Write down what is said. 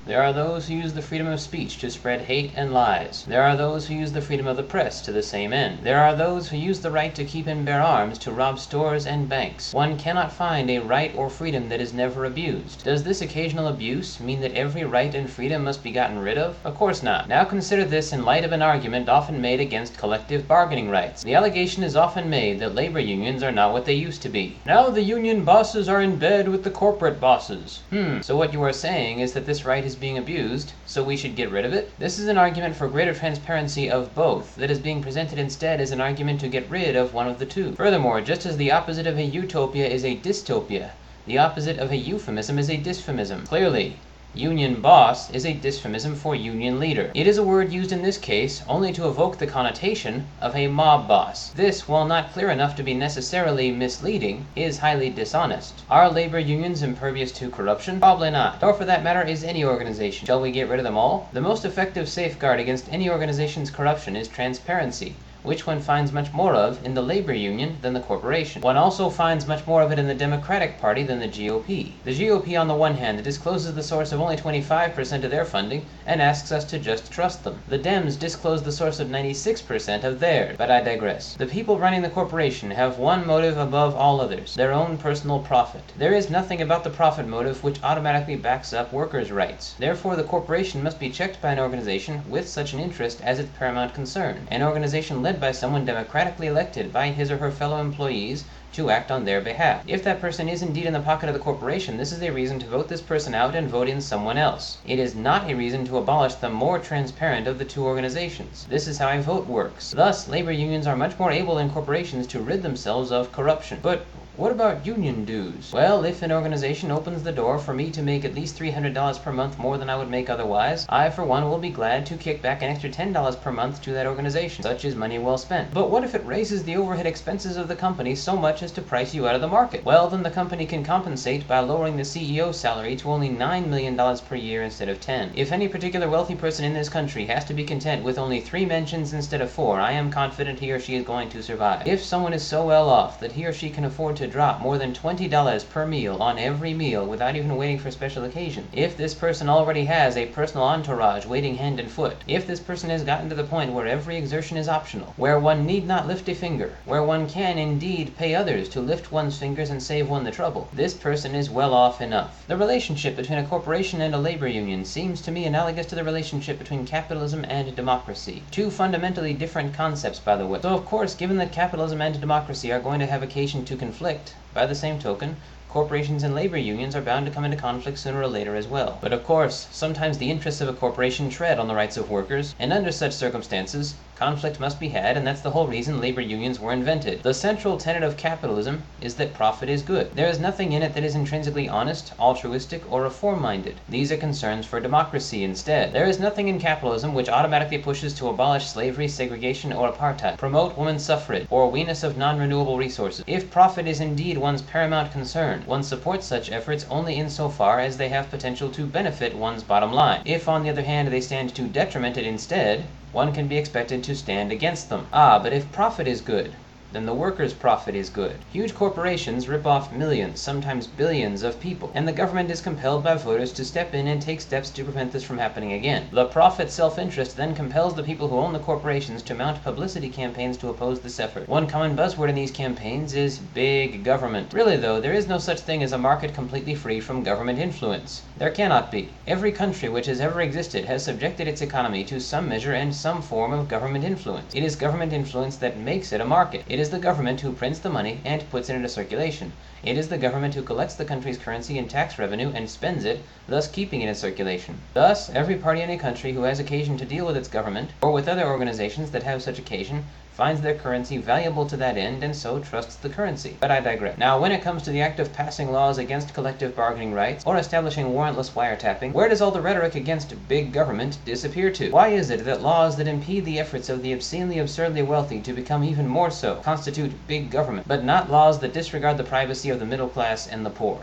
There are those who use the freedom of speech to spread hate and lies. There are those who use the freedom of the press to the same end. There are those who use the right to keep and bear arms to rob stores and banks. One cannot find a right or freedom that is never abused. Does this occasional abuse mean that every right and freedom must be gotten rid of? Of course not. Now consider this in light of an argument often made against collective bargaining rights. The allegation is often made that labor unions are not what they used to be. Now the union bosses are in bed with the corporate bosses. So what you are saying is that this right is being abused, so we should get rid of it? This is an argument for greater transparency of both that is being presented instead as an argument to get rid of one of the two. Furthermore, just as the opposite of a utopia is a dystopia, the opposite of a euphemism is a dysphemism. Clearly, union boss is a dysphemism for union leader. It is a word used in this case only to evoke the connotation of a mob boss. This, while not clear enough to be necessarily misleading, is highly dishonest. Are labor unions impervious to corruption? Probably not. Or for that matter is any organization. Shall we get rid of them all? The most effective safeguard against any organization's corruption is transparency, which one finds much more of in the labor union than the corporation. One also finds much more of it in the Democratic Party than the GOP. The GOP, on the one hand, discloses the source of only 25% of their funding and asks us to just trust them. The Dems disclose the source of 96% of theirs. But I digress. The people running the corporation have one motive above all others: their own personal profit. There is nothing about the profit motive which automatically backs up workers' rights. Therefore, the corporation must be checked by an organization with such an interest as its paramount concern. An organization led by someone democratically elected by his or her fellow employees to act on their behalf. If that person is indeed in the pocket of the corporation, this is a reason to vote this person out and vote in someone else. It is not a reason to abolish the more transparent of the two organizations. This is how a vote works. Thus, labor unions are much more able than corporations to rid themselves of corruption. But what about union dues? Well, if an organization opens the door for me to make at least $300 per month more than I would make otherwise, I for one will be glad to kick back an extra $10 per month to that organization. Such is money well spent. But what if it raises the overhead expenses of the company so much as to price you out of the market? Well, then the company can compensate by lowering the CEO's salary to only $9 million per year instead of 10. If any particular wealthy person in this country has to be content with only 3 mentions instead of 4, I am confident he or she is going to survive. If someone is so well off that he or she can afford to drop more than $20 per meal on every meal without even waiting for special occasion, if this person already has a personal entourage waiting hand and foot, if this person has gotten to the point where every exertion is optional, where one need not lift a finger, where one can indeed pay others to lift one's fingers and save one the trouble, this person is well off enough. The relationship between a corporation and a labor union seems to me analogous to the relationship between capitalism and democracy. Two fundamentally different concepts, by the way. So of course, given that capitalism and democracy are going to have occasion to conflict, by the same token, corporations and labor unions are bound to come into conflict sooner or later as well. But of course, sometimes the interests of a corporation tread on the rights of workers, and under such circumstances, conflict must be had, and that's the whole reason labor unions were invented. The central tenet of capitalism is that profit is good. There is nothing in it that is intrinsically honest, altruistic, or reform-minded. These are concerns for democracy instead. There is nothing in capitalism which automatically pushes to abolish slavery, segregation, or apartheid, promote women's suffrage, or wean us of non-renewable resources. If profit is indeed one's paramount concern, one supports such efforts only insofar as they have potential to benefit one's bottom line. If, on the other hand, they stand to detriment it instead, one can be expected to stand against them. But if profit is good, then the workers' profit is good. Huge corporations rip off millions, sometimes billions of people, and the government is compelled by voters to step in and take steps to prevent this from happening again. The profit self-interest then compels the people who own the corporations to mount publicity campaigns to oppose this effort. One common buzzword in these campaigns is big government. Really though, there is no such thing as a market completely free from government influence. There cannot be. Every country which has ever existed has subjected its economy to some measure and some form of government influence. It is government influence that makes it a market. It is the government who prints the money and puts it into circulation. It is the government who collects the country's currency and tax revenue and spends it, thus keeping it in circulation. Thus, every party in a country who has occasion to deal with its government, or with other organizations that have such occasion, finds their currency valuable to that end and so trusts the currency. But I digress. Now, when it comes to the act of passing laws against collective bargaining rights or establishing warrantless wiretapping, where does all the rhetoric against big government disappear to? Why is it that laws that impede the efforts of the obscenely absurdly wealthy to become even more so constitute big government, but not laws that disregard the privacy of the middle class and the poor?